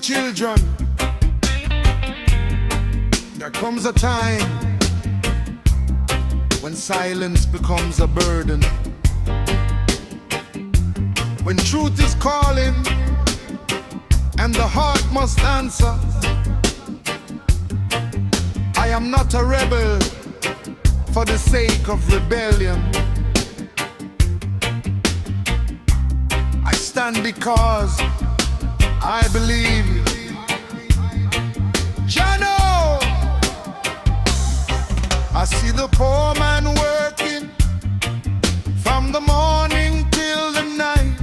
children, there comes a time when silence becomes a burden. When truth is calling and the heart must answer. I am not a rebel for the sake of rebellion. I stand because I believe. Jano! I see the poor man working from the morning till the night.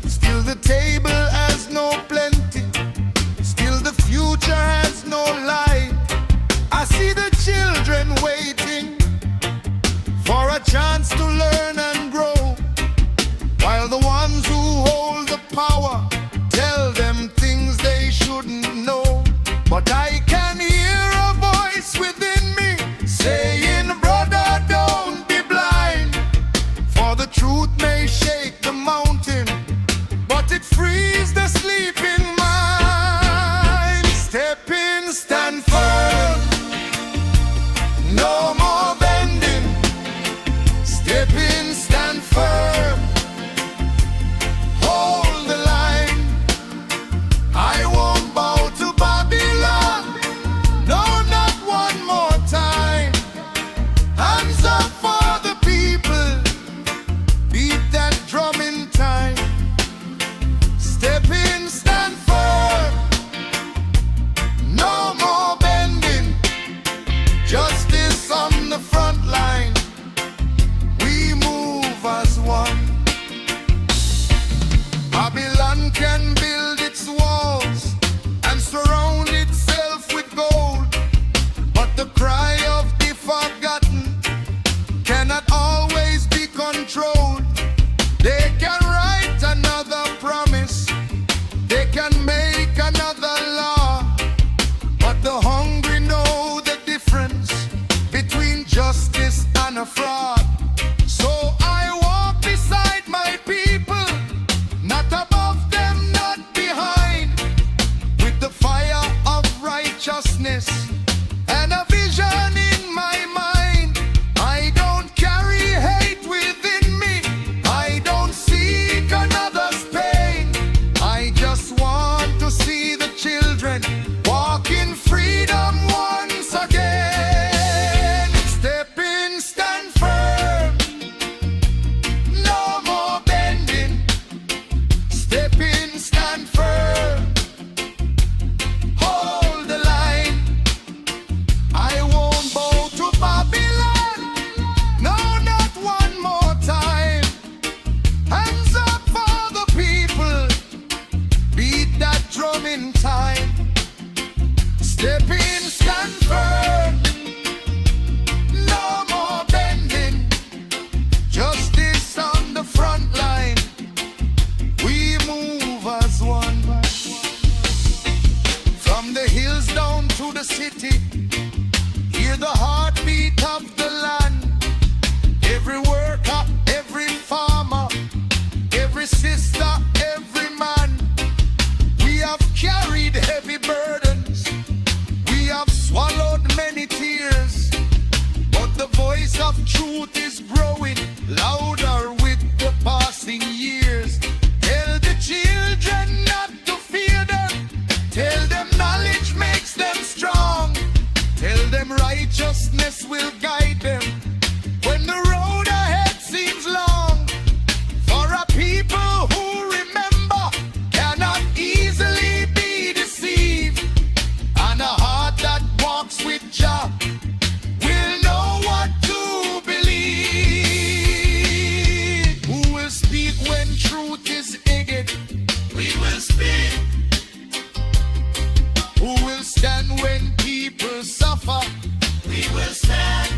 Still the table has no plenty. Still the future has no light. I see the children waiting for a chance to learn and grow, while the ones who hold the power tell them things they shouldn't know. But I can hear a voice within me saying, brother, don't be blind, for the truth may shake the mountain, but it frees the sleeping mind. Step in, stand firm, no more bending. Step in, stand firm, hold the line. I won't bow to Babylon, no, not one more time. Hands up for the people, beat that drum in time. Step in, stand firm, no more bending. Justice on the front line, we move as one. Babylon can build its walls and surround itself with gold, but the cry of the forgotten cannot always be controlled. They can write another promise, they can make another law, but the hungry know the difference between justice and a fraud. So I walk beside my people, not above them, not behind, with the fire of righteousness and a vision in my mind. I don't carry hate within me, I don't seek another's pain. I just want to see the children walk in freedom once again. Step in, stand firm, no more bending. Step in, stand firm, hold the line. I won't bow to Babylon, no, not one more time. Hands up for the people, beat that drum in time. Step in, stand firm, no more bending. Justice on the front line, we move as one. From the hills down to the city, hear the heartbeat of the land. Every worker, every farmer, every sister, every man. We have carried heavy burdens, we have swallowed many tears, but the voice of truth is growing louder with the passing years. Tell the children not to fear them, tell them knowledge makes them strong, tell them righteousness will guide them when the road ahead seems long. For a people who remember cannot easily be deceived, and a heart that walks with Jah will know what to believe. Who will speak when truth is ignorant? We will speak. Who will stand when people suffer? We will stand.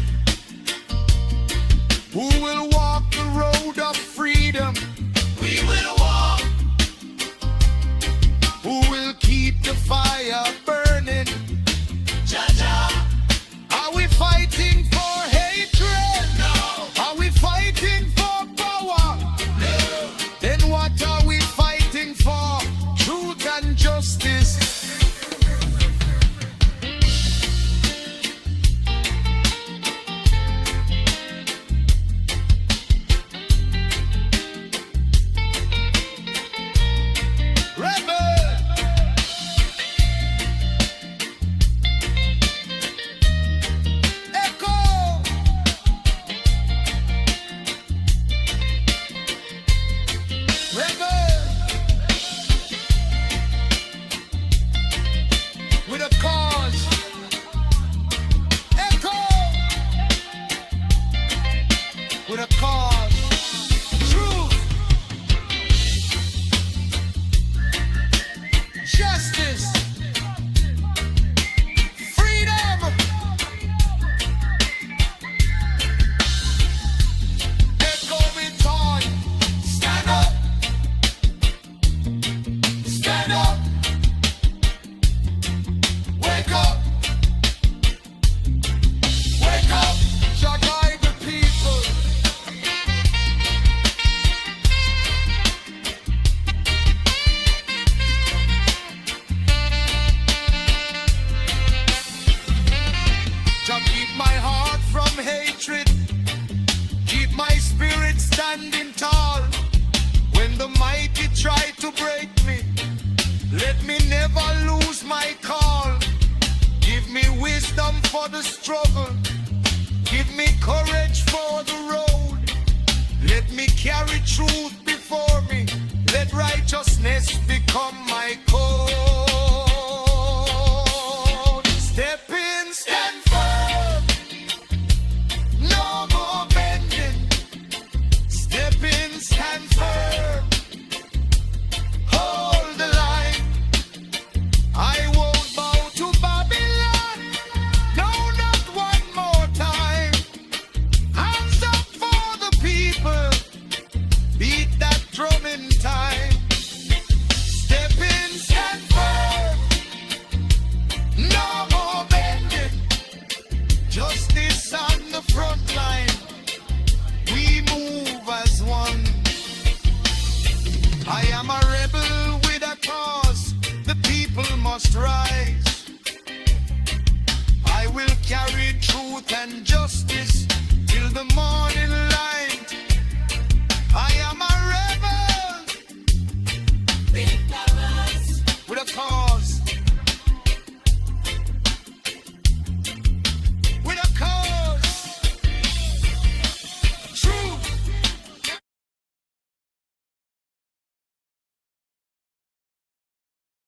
wisdom for the struggle. Give me courage for the road. Let me carry truth before me. Let righteousness become my code. Step in, stand firm. No more bending. Step in, stand firm. Hold the line. I won't bow to Babylon. No, not one more time. Hands up for the people. Beat that drum in time.